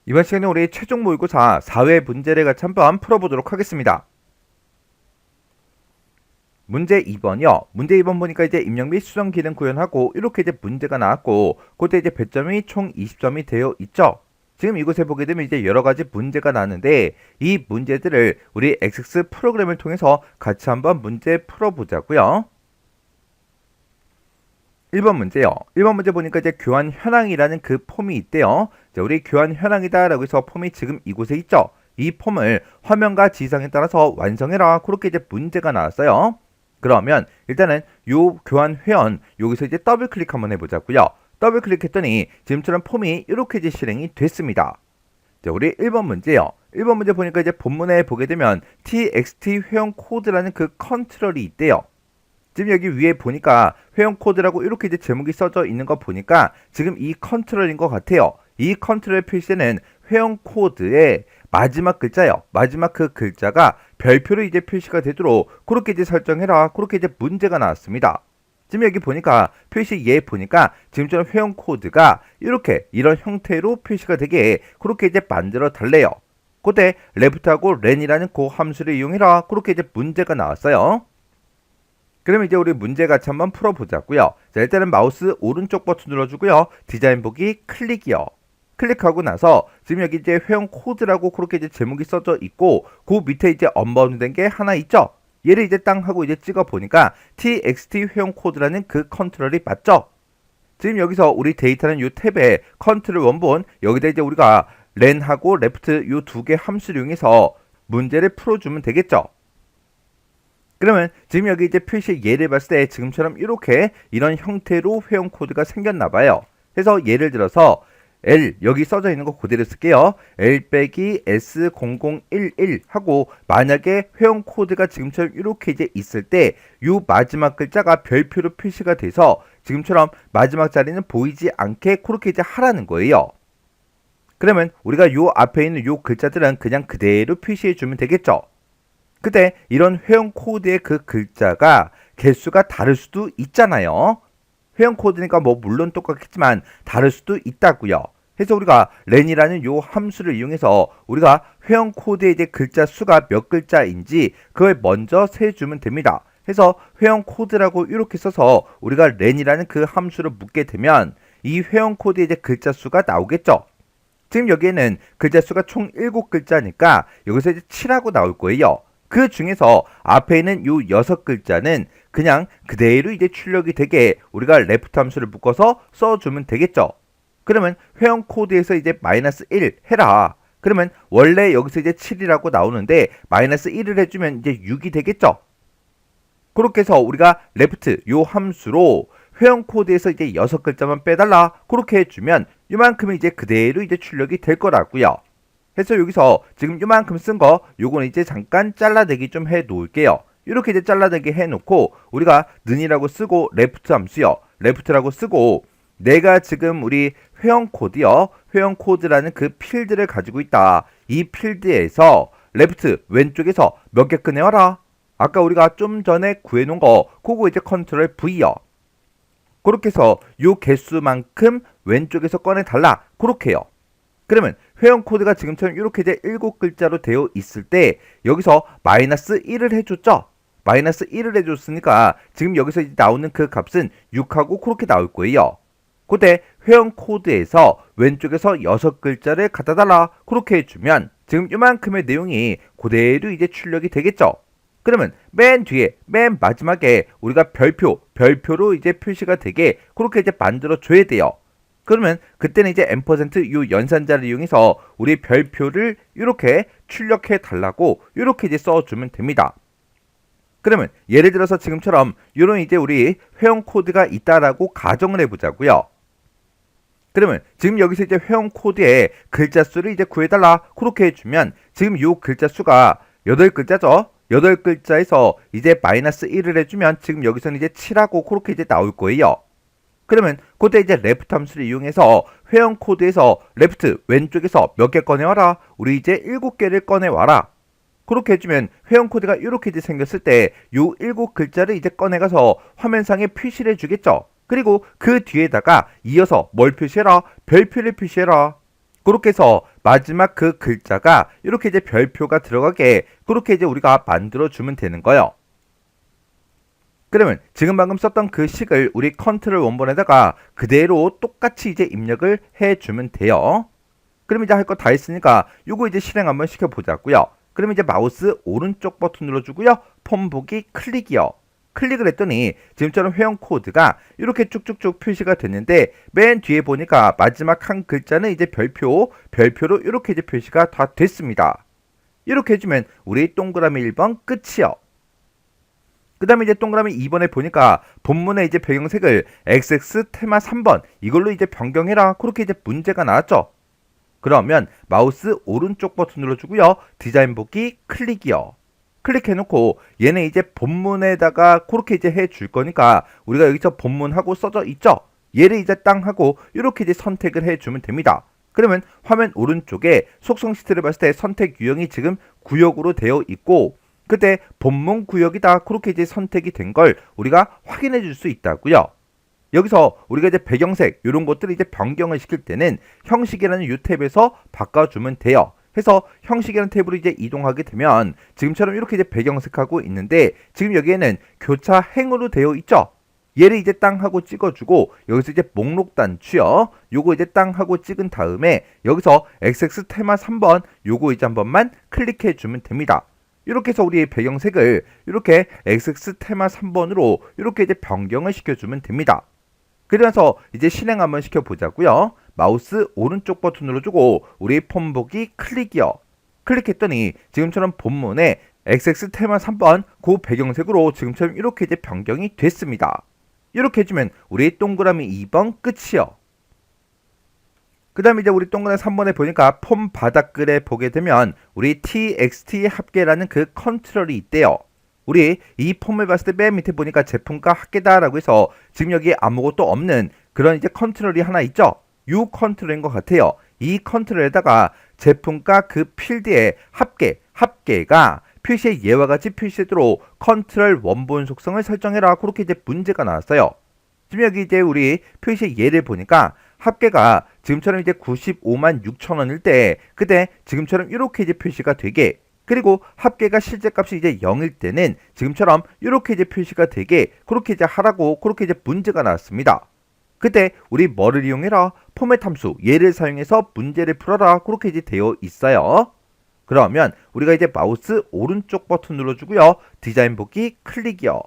이번 시간에 우리 최종 모의고사 4회 문제를 같이 한번 풀어보도록 하겠습니다. 문제 2번이요. 문제 2번 보니까 이제 입력 및 수정 기능 구현하고 이렇게 이제 문제가 나왔고 그때 이제 배점이 총 20점이 되어 있죠. 지금 이곳에 보게 되면 이제 여러 가지 문제가 나왔는데 이 문제들을 우리 XX 프로그램을 통해서 같이 한번 문제 풀어보자고요. 1번 문제요. 1번 문제 보니까 이제 교환 현황이라는 그 폼이 있대요. 자, 우리 교환 현황이다 라고 해서 폼이 지금 이곳에 있죠. 이 폼을 화면과 지상에 따라서 완성해라. 그렇게 이제 문제가 나왔어요. 그러면 일단은 요 교환 회원 여기서 이제 더블 클릭 한번 해보자고요. 더블 클릭했더니 지금처럼 폼이 이렇게 이제 실행이 됐습니다. 자, 우리 1번 문제요. 1번 문제 보니까 이제 본문에 보게 되면 txt 회원 코드라는 그 컨트롤이 있대요. 지금 여기 위에 보니까 회원 코드라고 이렇게 이제 제목이 써져 있는 거 보니까 지금 이 컨트롤인 것 같아요. 이 컨트롤 표시는 회원 코드의 마지막 글자요. 마지막 그 글자가 별표로 이제 표시가 되도록 그렇게 이제 설정해라. 그렇게 이제 문제가 나왔습니다. 지금 여기 보니까 표시 얘 보니까 지금처럼 회원 코드가 이렇게 이런 형태로 표시가 되게 그렇게 이제 만들어 달래요. 그때 left하고 len이라는 그 함수를 이용해라. 그렇게 이제 문제가 나왔어요. 그럼 이제 우리 문제 같이 한번 풀어보자고요. 자, 일단은 마우스 오른쪽 버튼 눌러주고요. 디자인 보기 클릭이요. 클릭하고 나서 지금 여기 이제 회원 코드라고 그렇게 이제 제목이 써져 있고 그 밑에 이제 언바운드 된 게 하나 있죠. 얘를 이제 땅 하고 이제 찍어 보니까 txt 회원 코드라는 그 컨트롤이 맞죠. 지금 여기서 우리 데이터는 이 탭에 컨트롤 원본 여기다 이제 우리가 len하고 left 이 두 개 함수를 이용해서 문제를 풀어주면 되겠죠. 그러면 지금 여기 이제 표시 예를 봤을 때 지금처럼 이렇게 이런 형태로 회원 코드가 생겼나 봐요. 그래서 예를 들어서 L 여기 써져 있는 거 그대로 쓸게요. L 빼기 S0011 하고 만약에 회원 코드가 지금처럼 이렇게 이제 있을 때 이 마지막 글자가 별표로 표시가 돼서 지금처럼 마지막 자리는 보이지 않게 그렇게 이제 하라는 거예요. 그러면 우리가 요 앞에 있는 요 글자들은 그냥 그대로 표시해 주면 되겠죠. 그때 이런 회원 코드의 그 글자가 개수가 다를 수도 있잖아요. 회원 코드니까 뭐 물론 똑같겠지만 다를 수도 있다고요. 그래서 우리가 len이라는 요 함수를 이용해서 우리가 회원 코드의 이제 글자 수가 몇 글자인지 그걸 먼저 세주면 됩니다. 그래서 회원 코드라고 이렇게 써서 우리가 len이라는 그 함수를 묻게 되면 이 회원 코드의 이제 글자 수가 나오겠죠. 지금 여기에는 글자 수가 총 7글자니까 여기서 이제 7하고 나올 거예요. 그 중에서 앞에 있는 요 6글자는 그냥 그대로 이제 출력이 되게 우리가 left 함수를 묶어서 써주면 되겠죠. 그러면 회원 코드에서 이제 -1 해라. 그러면 원래 여기서 이제 7이라고 나오는데 -1을 해주면 이제 6이 되겠죠. 그렇게 해서 우리가 left 요 함수로 회원 코드에서 이제 6글자만 빼달라. 그렇게 해주면 이만큼이 이제 그대로 이제 출력이 될 거라고요. 그래서 여기서 지금 이만큼 쓴 거 요거는 이제 잠깐 잘라내기 좀 해 놓을게요. 이렇게 이제 잘라내기 해 놓고 우리가 는이라고 쓰고 레프트 함수요. 레프트라고 쓰고 내가 지금 우리 회원 코드요. 회원 코드라는 그 필드를 가지고 있다. 이 필드에서 레프트 왼쪽에서 몇 개 꺼내와라. 아까 우리가 좀 전에 구해 놓은 거 그거 이제 컨트롤 V요. 그렇게 해서 요 개수만큼 왼쪽에서 꺼내 달라. 그렇게요. 그러면 회원 코드가 지금처럼 이렇게 이제 7글자로 되어 있을 때 여기서 -1을 해줬죠. -1을 해줬으니까 지금 여기서 이제 나오는 그 값은 6하고 그렇게 나올 거예요. 그때 회원 코드에서 왼쪽에서 6글자를 갖다 달라. 그렇게 해주면 지금 이만큼의 내용이 그대로 이제 출력이 되겠죠. 그러면 맨 뒤에 맨 마지막에 우리가 별표로 이제 표시가 되게 그렇게 이제 만들어 줘야 돼요. 그러면 그때는 이제 요 연산자를 이용해서 우리 별표를 이렇게 출력해 달라고 이렇게 이제 써주면 됩니다. 그러면 예를 들어서 지금처럼 이런 이제 우리 회원 코드가 있다라고 가정을 해보자고요. 그러면 지금 여기서 이제 회원 코드의 글자 수를 이제 구해달라 그렇게 해주면 지금 요 글자 수가 8글자죠. 8글자에서 이제 -1을 해주면 지금 여기서는 이제 7하고 그렇게 이제 나올 거예요. 그러면 그때 이제 left 함수를 이용해서 회원 코드에서 left 왼쪽에서 몇 개 꺼내와라. 우리 이제 7개를 꺼내와라. 그렇게 해주면 회원 코드가 이렇게 이제 생겼을 때 요 7글자를 이제 꺼내가서 화면상에 표시를 해주겠죠. 그리고 그 뒤에다가 이어서 뭘 표시해라? 별표를 표시해라. 그렇게 해서 마지막 그 글자가 이렇게 이제 별표가 들어가게 그렇게 이제 우리가 만들어 주면 되는 거예요. 그러면 지금 방금 썼던 그 식을 우리 컨트롤 원본에다가 그대로 똑같이 이제 입력을 해주면 돼요. 그럼 이제 할 거 다 했으니까 요거 이제 실행 한번 시켜보자고요. 그럼 이제 마우스 오른쪽 버튼 눌러주고요. 폼 보기 클릭이요. 클릭을 했더니 지금처럼 회원 코드가 이렇게 쭉쭉쭉 표시가 됐는데 맨 뒤에 보니까 마지막 한 글자는 이제 별표로 이렇게 이제 표시가 다 됐습니다. 이렇게 해주면 우리 동그라미 1번 끝이요. 그 다음에 이제 동그라미 2번에 보니까 본문의 이제 배경색을 XX 테마 3번 이걸로 이제 변경해라. 그렇게 이제 문제가 나왔죠. 그러면 마우스 오른쪽 버튼 눌러주고요. 디자인 보기 클릭이요. 클릭해놓고 얘는 이제 본문에다가 그렇게 이제 해줄 거니까 우리가 여기서 본문하고 써져 있죠. 얘를 이제 땅 하고 이렇게 이제 선택을 해주면 됩니다. 그러면 화면 오른쪽에 속성 시트를 봤을 때 선택 유형이 지금 구역으로 되어 있고 그때 본문 구역이다 그렇게 이제 선택이 된 걸 우리가 확인해 줄 수 있다고요. 여기서 우리가 이제 배경색 이런 것들을 이제 변경을 시킬 때는 형식이라는 이 탭에서 바꿔주면 돼요. 해서 형식이라는 탭으로 이제 이동하게 되면 지금처럼 이렇게 이제 배경색하고 있는데 지금 여기에는 교차 행으로 되어 있죠. 얘를 이제 땅 하고 찍어주고 여기서 이제 목록 단추요. 요거 이제 땅 하고 찍은 다음에 여기서 XX 테마 3번 요거 이제 한 번만 클릭해 주면 됩니다. 이렇게 해서 우리 배경색을 이렇게 XX 테마 3번으로 이렇게 이제 변경을 시켜주면 됩니다. 그래서 이제 실행 한번 시켜보자고요. 마우스 오른쪽 버튼 눌러주고 우리 폼 보기 클릭이요. 클릭했더니 지금처럼 본문에 XX 테마 3번 그 배경색으로 지금처럼 이렇게 이제 변경이 됐습니다. 이렇게 해주면 우리 동그라미 2번 끝이요. 그 다음에 이제 우리 동그라미 3번에 보니까 폼 바닥글에 보게 되면 우리 txt 합계라는 그 컨트롤이 있대요. 우리 이 폼을 봤을 때 맨 밑에 보니까 제품과 합계다라고 해서 지금 여기에 아무것도 없는 그런 이제 컨트롤이 하나 있죠. 이 컨트롤인 것 같아요. 이 컨트롤에다가 제품과 그 필드의 합계가 표시의 예와 같이 표시되도록 컨트롤 원본 속성을 설정해라. 그렇게 이제 문제가 나왔어요. 지금 여기 이제 우리 표시의 예를 보니까 합계가 지금처럼 이제 95만 6천 원일 때 그때 지금처럼 이렇게 이제 표시가 되게 그리고 합계가 실제 값이 이제 0일 때는 지금처럼 이렇게 이제 표시가 되게 그렇게 이제 하라고 그렇게 이제 문제가 나왔습니다. 그때 우리 뭐를 이용해라? 포맷 함수 얘를 사용해서 문제를 풀어라. 그렇게 이제 되어 있어요. 그러면 우리가 이제 마우스 오른쪽 버튼 눌러주고요. 디자인 보기 클릭이요.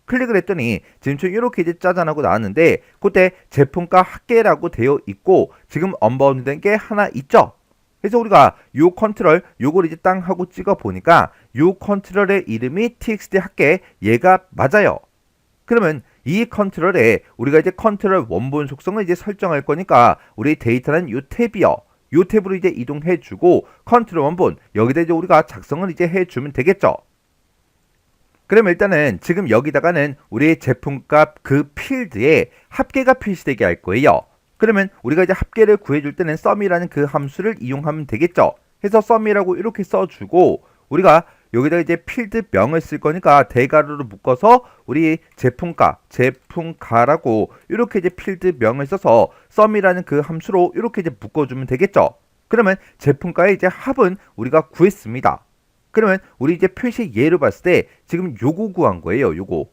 클릭을 했더니 지금처럼 이렇게 이제 짜잔하고 나왔는데 그때 제품과 합계라고 되어 있고 지금 언바운드된 게 하나 있죠. 그래서 우리가 요 컨트롤 요걸 이제 땅 하고 찍어 보니까 요 컨트롤의 이름이 txt 합계 얘가 맞아요. 그러면 이 컨트롤에 우리가 이제 컨트롤 원본 속성을 이제 설정할 거니까 우리 데이터는 요 탭이요. 요 탭으로 이제 이동해 주고 컨트롤 원본 여기다 이제 우리가 작성을 이제 해 주면 되겠죠. 그럼 일단은 지금 여기다가는 우리 제품값 그 필드에 합계가 표시되게 할 거예요. 그러면 우리가 이제 합계를 구해줄 때는 sum이라는 그 함수를 이용하면 되겠죠. 해서 sum이라고 이렇게 써주고 우리가 여기다 이제 필드명을 쓸 거니까 대괄호로 묶어서 우리 제품가라고 이렇게 이제 필드명을 써서 sum이라는 그 함수로 이렇게 이제 묶어주면 되겠죠. 그러면 제품가의 이제 합은 우리가 구했습니다. 그러면 우리 이제 표시 예로 봤을 때 지금 요거 구한 거예요. 요거.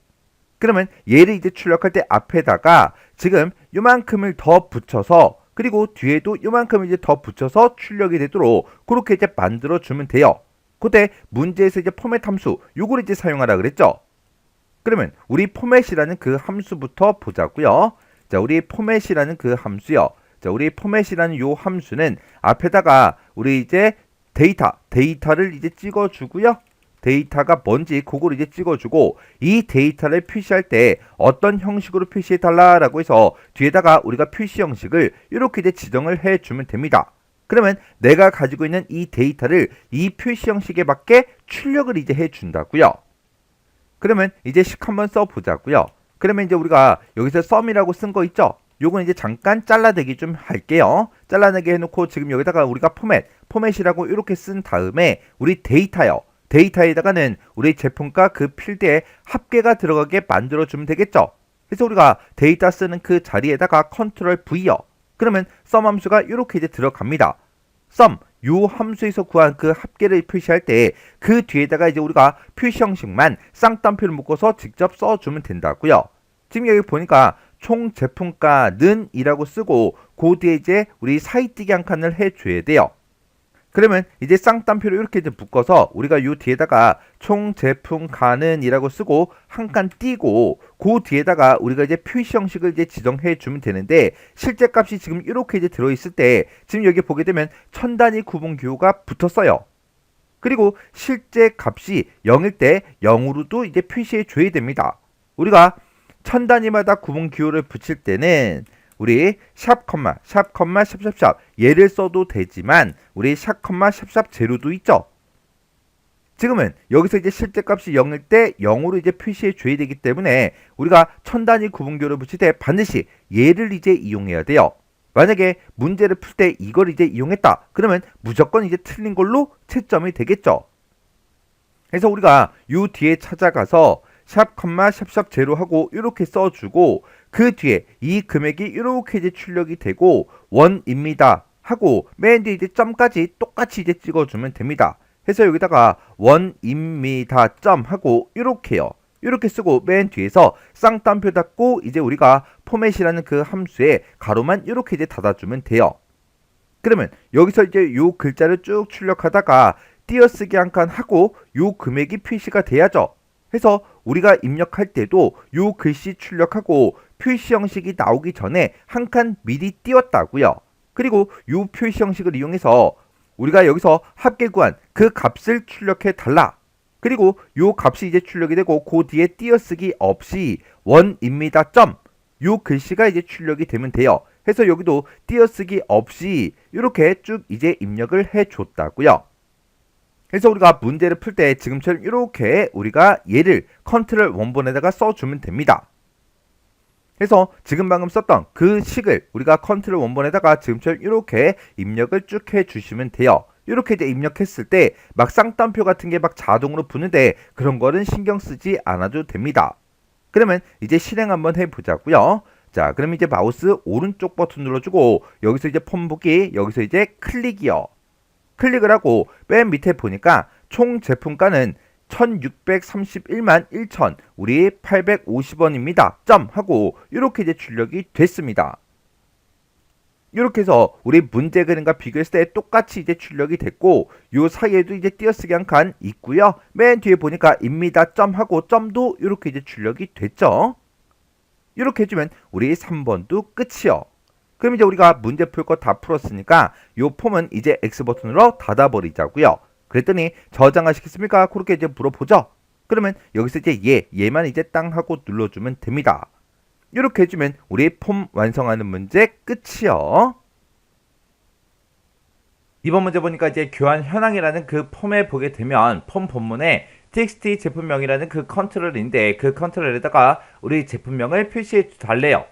그러면 얘를 이제 출력할 때 앞에다가 지금 요만큼을 더 붙여서 그리고 뒤에도 요만큼을 이제 더 붙여서 출력이 되도록 그렇게 이제 만들어 주면 돼요. 그때 문제에서 이제 포맷 함수 요걸 이제 사용하라 그랬죠. 그러면 우리 포맷이라는 그 함수부터 보자고요. 자, 우리 포맷이라는 그 함수요. 자, 우리 포맷이라는 요 함수는 앞에다가 우리 이제 데이터를 이제 찍어주고요. 데이터가 뭔지 그걸 이제 찍어주고 이 데이터를 표시할 때 어떤 형식으로 표시해 달라라고 해서 뒤에다가 우리가 표시 형식을 이렇게 이제 지정을 해주면 됩니다. 그러면 내가 가지고 있는 이 데이터를 이 표시 형식에 맞게 출력을 이제 해준다고요. 그러면 이제 식 한번 써보자고요. 그러면 이제 우리가 여기서 sum이라고 쓴 거 있죠? 요건 이제 잠깐 잘라내기 좀 할게요. 잘라내기 해놓고 지금 여기다가 우리가 포맷이라고 이렇게 쓴 다음에 우리 데이터요. 데이터에다가는 우리 제품과 그 필드에 합계가 들어가게 만들어주면 되겠죠. 그래서 우리가 데이터 쓰는 그 자리에다가 컨트롤 V요. 그러면 sum 함수가 이렇게 이제 들어갑니다. sum 요 함수에서 구한 그 합계를 표시할 때 그 뒤에다가 이제 우리가 표시 형식만 쌍따옴표를 묶어서 직접 써주면 된다고요. 지금 여기 보니까 총 제품가는 이라고 쓰고 그 뒤에 이제 우리 사이뜨기 한 칸을 해줘야 돼요. 그러면 이제 쌍따옴표를 이렇게 이제 묶어서 우리가 요 뒤에다가 총 제품가는 이라고 쓰고 한 칸 띄고 그 뒤에다가 우리가 이제 표시 형식을 이제 지정해 주면 되는데 실제 값이 지금 이렇게 이제 들어있을 때 지금 여기 보게 되면 천 단위 구분 기호가 붙었어요. 그리고 실제 값이 0일 때 0으로도 이제 표시해 줘야 됩니다. 우리가 천 단위마다 구분 기호를 붙일 때는 우리 샵, 샵, 얘를 써도 되지만 우리 샵, 샵, 제로도 있죠. 지금은 여기서 이제 실제 값이 0일 때 0으로 이제 표시해 줘야 되기 때문에 우리가 천 단위 구분 기호를 붙일 때 반드시 얘를 이제 이용해야 돼요. 만약에 문제를 풀 때 이걸 이제 이용했다. 그러면 무조건 이제 틀린 걸로 채점이 되겠죠. 그래서 우리가 요 뒤에 찾아가서 샵, 샵, 제로 하고 이렇게 써주고 그 뒤에 이 금액이 이렇게 이제 출력이 되고 원입니다 하고 맨 뒤에 이제 점까지 똑같이 이제 찍어주면 됩니다. 해서 여기다가 원입니다 점 하고 이렇게요. 이렇게 쓰고 맨 뒤에서 쌍따옴표 닫고 이제 우리가 포맷이라는 그 함수에 가로만 이렇게 이제 닫아주면 돼요. 그러면 여기서 이제 요 글자를 쭉 출력하다가 띄어쓰기 한 칸 하고 요 금액이 표시가 돼야죠. 해서 우리가 입력할 때도 요 글씨 출력하고 표시 형식이 나오기 전에 한 칸 미리 띄웠다고요. 그리고 요 표시 형식을 이용해서 우리가 여기서 합계 구한 그 값을 출력해 달라. 그리고 요 값이 이제 출력이 되고 그 뒤에 띄어쓰기 없이 원입니다 점 요 글씨가 이제 출력이 되면 돼요. 해서 여기도 띄어쓰기 없이 이렇게 쭉 이제 입력을 해 줬다고요. 그래서 우리가 문제를 풀 때 지금처럼 이렇게 우리가 얘를 컨트롤 원본에다가 써주면 됩니다. 그래서 지금 방금 썼던 그 식을 우리가 컨트롤 원본에다가 지금처럼 이렇게 입력을 쭉 해주시면 돼요. 이렇게 이제 입력했을 때 막 쌍따옴표 같은 게 막 자동으로 붙는데 그런 거는 신경 쓰지 않아도 됩니다. 그러면 이제 실행 한번 해보자고요. 자, 그럼 이제 마우스 오른쪽 버튼 눌러주고 여기서 이제 폼 보기 여기서 이제 클릭이요. 클릭을 하고 맨 밑에 보니까 총 제품가는 1631만 1천 우리 850원입니다. 점 하고 이렇게 이제 출력이 됐습니다. 이렇게 해서 우리 문제 그림과 비교했을 때 똑같이 이제 출력이 됐고 요 사이에도 이제 띄어쓰기 한 칸 있고요. 맨 뒤에 보니까 입니다. 점 하고 점도 이렇게 이제 출력이 됐죠. 이렇게 해주면 우리 3번도 끝이요. 그럼 이제 우리가 문제 풀 거 다 풀었으니까 요 폼은 이제 X 버튼으로 닫아버리자고요. 그랬더니 저장하시겠습니까? 그렇게 이제 물어보죠. 그러면 여기서 이제 얘만 이제 땅 하고 눌러주면 됩니다. 이렇게 해주면 우리 폼 완성하는 문제 끝이요. 이번 문제 보니까 이제 교환 현황이라는 그 폼에 보게 되면 폼 본문에 txt 제품명이라는 그 컨트롤인데 그 컨트롤에다가 우리 제품명을 표시해 달래요.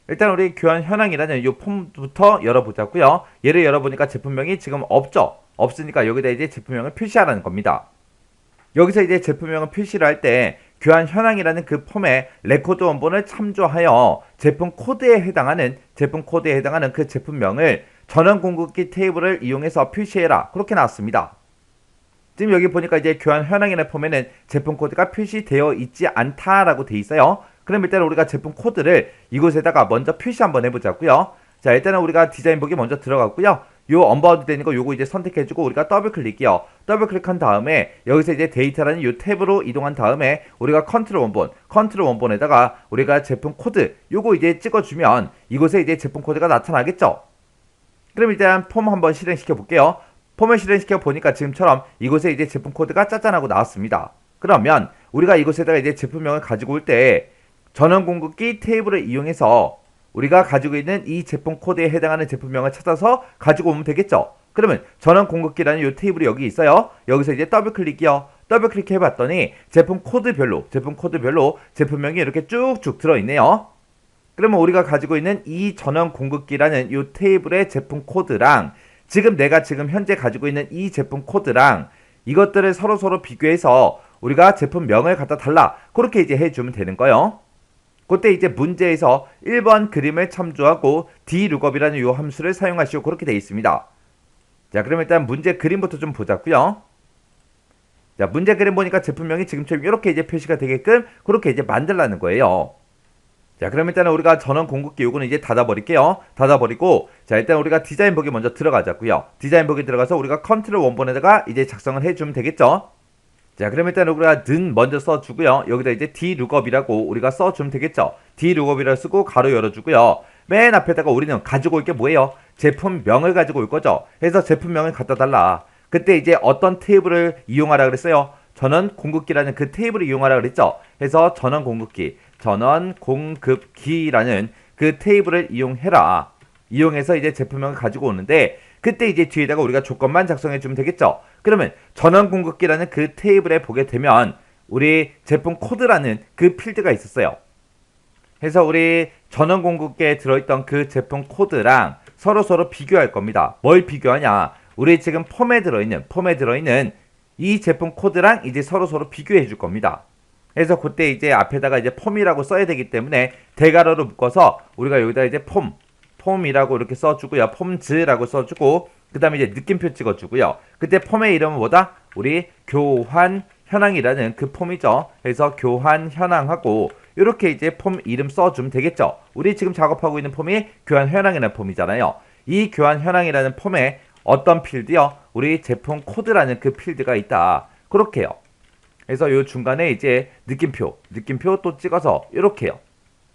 일단 우리 교환 현황이라는 이 폼부터 열어보자고요. 얘를 열어보니까 제품명이 지금 없죠. 없으니까 여기다 이제 제품명을 표시하라는 겁니다. 여기서 이제 제품명을 표시를 할 때 교환 현황이라는 그 폼의 레코드 원본을 참조하여 제품 코드에 해당하는 그 제품명을 전원 공급기 테이블을 이용해서 표시해라. 그렇게 나왔습니다. 지금 여기 보니까 이제 교환 현황이라는 폼에는 제품 코드가 표시되어 있지 않다라고 돼 있어요. 그럼 일단 우리가 제품 코드를 이곳에다가 먼저 표시 한번 해보자고요. 자, 일단은 우리가 디자인 보기 먼저 들어갔고요. 요 언바운드 되는 거 요거 이제 선택해주고 우리가 더블 클릭이요. 더블 클릭한 다음에 여기서 이제 데이터라는 요 탭으로 이동한 다음에 우리가 컨트롤 원본에다가 우리가 제품 코드 요거 이제 찍어주면 이곳에 이제 제품 코드가 나타나겠죠. 그럼 일단 폼 한번 실행시켜 볼게요. 폼을 실행시켜 보니까 지금처럼 이곳에 이제 제품 코드가 짜잔하고 나왔습니다. 그러면 우리가 이곳에다가 이제 제품명을 가지고 올 때 전원 공급기 테이블을 이용해서 우리가 가지고 있는 이 제품 코드에 해당하는 제품명을 찾아서 가지고 오면 되겠죠. 그러면 전원 공급기라는 이 테이블이 여기 있어요. 여기서 이제 더블 클릭이요. 더블 클릭해 봤더니 제품 코드별로 제품명이 이렇게 쭉쭉 들어있네요. 그러면 우리가 가지고 있는 이 전원 공급기라는 이 테이블의 제품 코드랑 지금 내가 지금 현재 가지고 있는 이 제품 코드랑 이것들을 서로 비교해서 우리가 제품명을 갖다 달라. 그렇게 이제 해주면 되는 거예요. 그때 이제 문제에서 1번 그림을 참조하고 dlookup이라는 요 함수를 사용하시오. 그렇게 되어 있습니다. 자, 그럼 일단 문제 그림부터 좀 보자고요. 자, 문제 그림 보니까 제품명이 지금처럼 이렇게 이제 표시가 되게끔 그렇게 이제 만들라는 거예요. 자, 그럼 일단은 우리가 전원 공급기 요거는 이제 닫아버릴게요. 닫아버리고, 자, 일단 우리가 디자인 보기 먼저 들어가자고요. 디자인 보기 들어가서 우리가 컨트롤 원본에다가 이제 작성을 해주면 되겠죠. 자, 그럼 일단 우리가 는 먼저 써주고요. 여기다 이제 dlookup이라고 우리가 써주면 되겠죠. dlookup이라고 쓰고 가로 열어주고요. 맨 앞에다가 우리는 가지고 올 게 뭐예요? 제품명을 가지고 올 거죠. 그래서 제품명을 갖다 달라. 그때 이제 어떤 테이블을 이용하라 그랬어요? 전원 공급기라는 그 테이블을 이용하라 그랬죠. 그래서 전원 공급기라는 그 테이블을 이용해라. 이용해서 이제 제품명을 가지고 오는데, 그때 이제 뒤에다가 우리가 조건만 작성해 주면 되겠죠. 그러면 전원 공급기라는 그 테이블에 보게 되면 우리 제품 코드라는 그 필드가 있었어요. 그래서 우리 전원 공급기에 들어있던 그 제품 코드랑 서로 비교할 겁니다. 뭘 비교하냐? 우리 지금 폼에 들어있는 이 제품 코드랑 이제 서로 비교해 줄 겁니다. 그래서 그때 이제 앞에다가 이제 폼이라고 써야 되기 때문에 대괄호로 묶어서 우리가 여기다 이제 폼이라고 이렇게 써주고요. 폼즈라고 써주고, 그 다음에 이제 느낌표 찍어주고요. 그때 폼의 이름은 뭐다? 우리 교환 현황이라는 그 폼이죠. 그래서 교환 현황하고 이렇게 이제 폼 이름 써주면 되겠죠. 우리 지금 작업하고 있는 폼이 교환 현황이라는 폼이잖아요. 이 교환 현황이라는 폼에 어떤 필드요? 우리 제품 코드라는 그 필드가 있다. 그렇게요. 그래서 요 중간에 이제 느낌표 또 찍어서 이렇게요.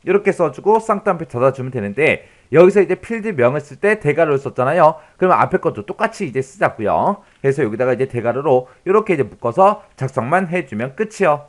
이렇게 써주고 쌍따옴표 닫아주면 되는데, 여기서 이제 필드명을 쓸 때 대괄호를 썼잖아요. 그러면 앞에 것도 똑같이 이제 쓰자고요. 그래서 여기다가 이제 대괄호로 이렇게 이제 묶어서 작성만 해주면 끝이요.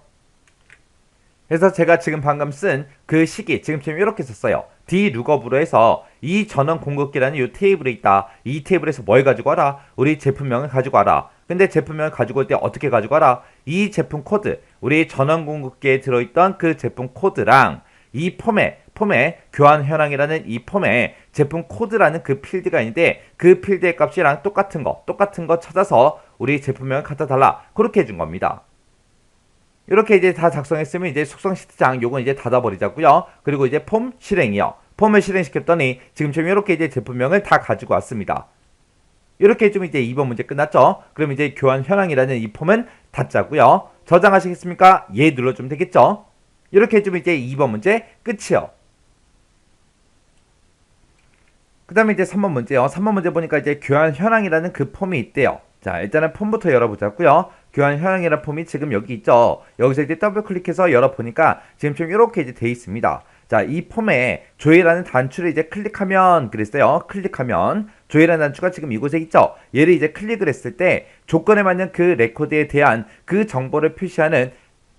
그래서 제가 지금 방금 쓴 그 식이 지금처럼 이렇게 썼어요. dlookup으로 해서 이 전원 공급기라는 이 테이블에 있다. 이 테이블에서 뭘 가지고 와라? 우리 제품명을 가지고 와라. 근데 제품명을 가지고 올 때 어떻게 가지고 와라? 이 제품 코드, 우리 전원 공급기에 들어있던 그 제품 코드랑 이 폼에 교환 현황이라는 이 폼에 제품 코드라는 그 필드가 있는데, 그 필드의 값이랑 똑같은 거 찾아서 우리 제품명을 갖다 달라. 그렇게 해준 겁니다. 이렇게 이제 다 작성했으면 이제 속성 시트장 요건 이제 닫아버리자고요. 그리고 이제 폼 실행이요. 폼을 실행시켰더니 지금처럼 이렇게 이제 제품명을 다 가지고 왔습니다. 이렇게 해주면 이제 2번 문제 끝났죠. 그럼 이제 교환 현황이라는 이 폼은 닫자고요. 저장하시겠습니까? 예 눌러주면 되겠죠. 이렇게 해주면 이제 2번 문제 끝이요. 그 다음에 이제 3번 문제요. 3번 문제 보니까 이제 교환 현황이라는 그 폼이 있대요. 자, 일단은 폼부터 열어보자고요. 교환 현황이라는 폼이 지금 여기 있죠. 여기서 이제 더블 클릭해서 열어보니까 지금처럼 이렇게 이제 돼 있습니다. 자, 이 폼에 조회라는 단추를 이제 클릭하면 그랬어요. 클릭하면 조회라는 단추가 지금 이곳에 있죠. 얘를 이제 클릭을 했을 때 조건에 맞는 그 레코드에 대한 그 정보를 표시하는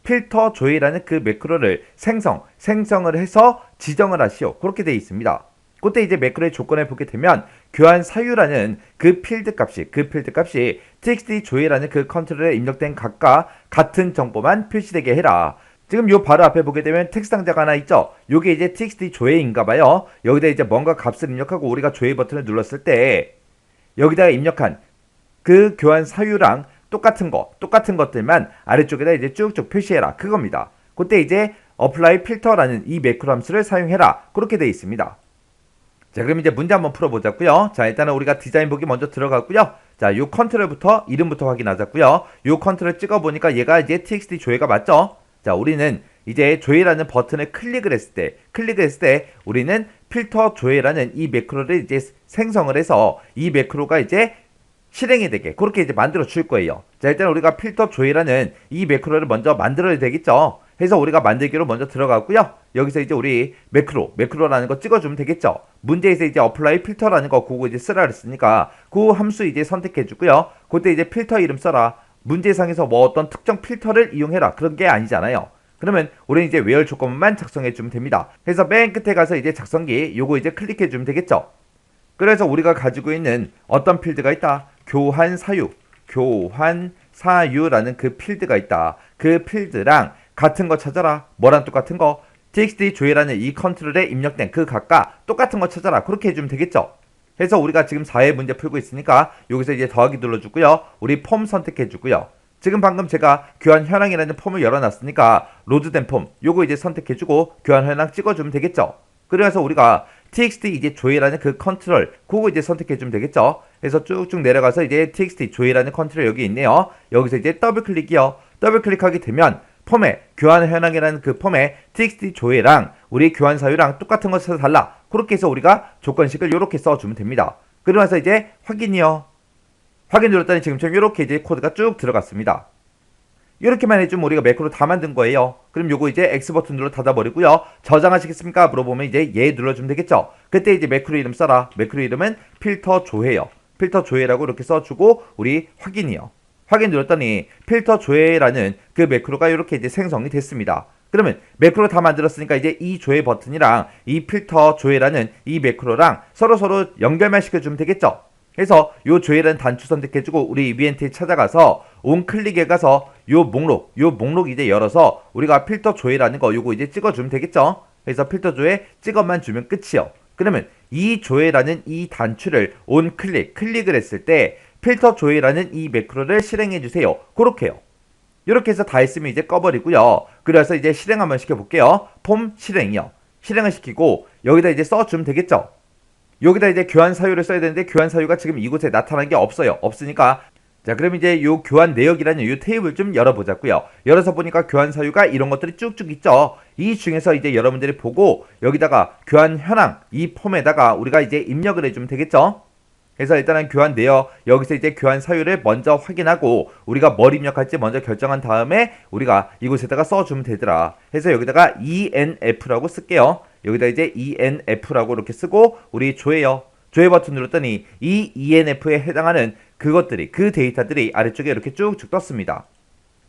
필터 조회라는 그 매크로를 생성을 해서 지정을 하시오. 그렇게 되어 있습니다. 그때 이제 매크로의 조건을 보게 되면 교환 사유라는 그 필드 값이 txt 조회라는 그 컨트롤에 입력된 값과 같은 정보만 표시되게 해라. 지금 요 바로 앞에 보게 되면 텍스트 상자가 하나 있죠. 요게 이제 txt 조회인가 봐요. 여기다 이제 뭔가 값을 입력하고 우리가 조회 버튼을 눌렀을 때 여기다가 입력한 그 교환 사유랑 똑같은 것들만 아래쪽에다 이제 쭉쭉 표시해라. 그겁니다. 그때 이제 apply filter라는 이 매크로 함수를 사용해라. 그렇게 되어 있습니다. 자, 그럼 이제 문제 한번 풀어보자고요. 자, 일단은 우리가 디자인 보기 먼저 들어가고요. 자, 요 컨트롤부터 이름부터 확인하자고요. 요 컨트롤 찍어보니까 얘가 이제 txt 조회가 맞죠? 자, 우리는 이제 조회라는 버튼을 클릭을 했을 때 우리는 필터 조회라는 이 매크로를 이제 생성을 해서 이 매크로가 이제 실행이 되게 그렇게 이제 만들어 줄 거예요. 자, 일단 우리가 필터 조회라는 이 매크로를 먼저 만들어야 되겠죠. 해서 우리가 만들기로 먼저 들어가고요. 여기서 이제 우리 매크로라는 거 찍어주면 되겠죠. 문제에서 이제 apply 필터라는 거 그거 이제 쓰라 그랬으니까 그 함수 이제 선택해 주고요. 그때 이제 필터 이름 써라. 문제상에서 뭐 어떤 특정 필터를 이용해라. 그런 게 아니잖아요. 그러면 우리는 이제 where 조건만 작성해 주면 됩니다. 그래서 맨 끝에 가서 이제 작성기 요거 이제 클릭해 주면 되겠죠. 그래서 우리가 가지고 있는 어떤 필드가 있다. 교환 사유라는 그 필드가 있다. 그 필드랑 같은 거 찾아라. 뭐랑 똑같은 거? txt 조회라는 이 컨트롤에 입력된 그 값과 똑같은 거 찾아라. 그렇게 해주면 되겠죠. 그래서 우리가 지금 4회 문제 풀고 있으니까 여기서 이제 더하기 눌러주고요. 우리 폼 선택해주고요. 지금 방금 제가 교환 현황이라는 폼을 열어놨으니까 로드된 폼 요거 이제 선택해주고 교환 현황 찍어주면 되겠죠. 그래서 우리가 txt 이제 조회라는 그 컨트롤 그거 이제 선택해주면 되겠죠. 그래서 쭉쭉 내려가서 이제 txt 조회라는 컨트롤 여기 있네요. 여기서 이제 더블 클릭이요. 더블 클릭하게 되면 폼에 교환 현황이라는 그 폼에 txt 조회랑 우리 교환 사유랑 똑같은 거 써달라. 그렇게 해서 우리가 조건식을 이렇게 써주면 됩니다. 그러면서 이제 확인이요. 확인 눌렀더니 지금처럼 이렇게 이제 코드가 쭉 들어갔습니다. 이렇게만 해주면 우리가 매크로 다 만든 거예요. 그럼 요거 이제 X 버튼 눌러 닫아버리고요. 저장하시겠습니까? 물어보면 이제 예 눌러주면 되겠죠. 그때 이제 매크로 이름 써라. 매크로 이름은 필터 조회요. 필터 조회라고 이렇게 써주고 우리 확인이요. 확인 눌렀더니 필터 조회라는 그 매크로가 이렇게 이제 생성이 됐습니다. 그러면 매크로 다 만들었으니까 이제 이 조회 버튼이랑 이 필터 조회라는 이 매크로랑 서로 연결만 시켜주면 되겠죠. 그래서 요 조회라는 단추 선택해주고 우리 이벤트에 찾아가서 온 클릭에 가서 요 목록 이제 열어서 우리가 필터 조회라는 거 요거 이제 찍어주면 되겠죠. 그래서 필터 조회 찍어만 주면 끝이요. 그러면 이 조회라는 이 단추를 온 클릭을 했을 때 필터 조회라는 이 매크로를 실행해주세요. 그렇게요. 이렇게 해서 다 했으면 이제 꺼버리고요. 그래서 이제 실행 한번 시켜볼게요. 폼 실행이요. 실행을 시키고 여기다 이제 써주면 되겠죠. 여기다 이제 교환 사유를 써야 되는데 교환 사유가 지금 이곳에 나타난 게 없어요. 없으니까 자 그럼 이제 요 교환 내역이라는 요 테이블 좀 열어보자고요. 열어서 보니까 교환 사유가 이런 것들이 쭉쭉 있죠. 이 중에서 이제 여러분들이 보고 여기다가 교환 현황 이 폼에다가 우리가 이제 입력을 해주면 되겠죠. 그래서 일단은 교환 내역 여기서 이제 교환 사유를 먼저 확인하고 우리가 뭘 입력할지 먼저 결정한 다음에 우리가 이곳에다가 써주면 되더라. 해서 여기다가 enf라고 쓸게요. 여기다 이제 enf라고 이렇게 쓰고 우리 조회요. 조회 버튼 눌렀더니 이 enf에 해당하는 그것들이 그 데이터들이 아래쪽에 이렇게 쭉쭉 떴습니다.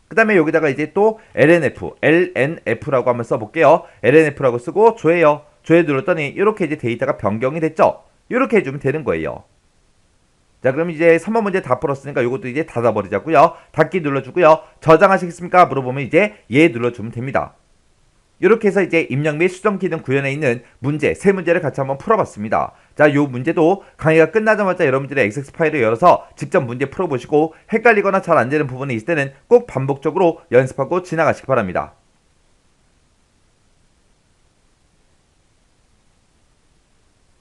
그 다음에 여기다가 이제 또 lnf라고 한번 써볼게요. lnf라고 쓰고 조회요. 조회 눌렀더니 이렇게 이제 데이터가 변경이 됐죠. 이렇게 해주면 되는 거예요. 자 그럼 이제 3번 문제 다 풀었으니까 이것도 이제 닫아버리자고요. 닫기 눌러주고요. 저장하시겠습니까? 물어보면 이제 예 눌러주면 됩니다. 이렇게 해서 이제 입력 및 수정 기능 구현에 있는 문제, 세 문제를 같이 한번 풀어봤습니다. 자, 요 문제도 강의가 끝나자마자 여러분들의 엑셀 파일을 열어서 직접 문제 풀어보시고 헷갈리거나 잘 안 되는 부분이 있을 때는 꼭 반복적으로 연습하고 지나가시기 바랍니다.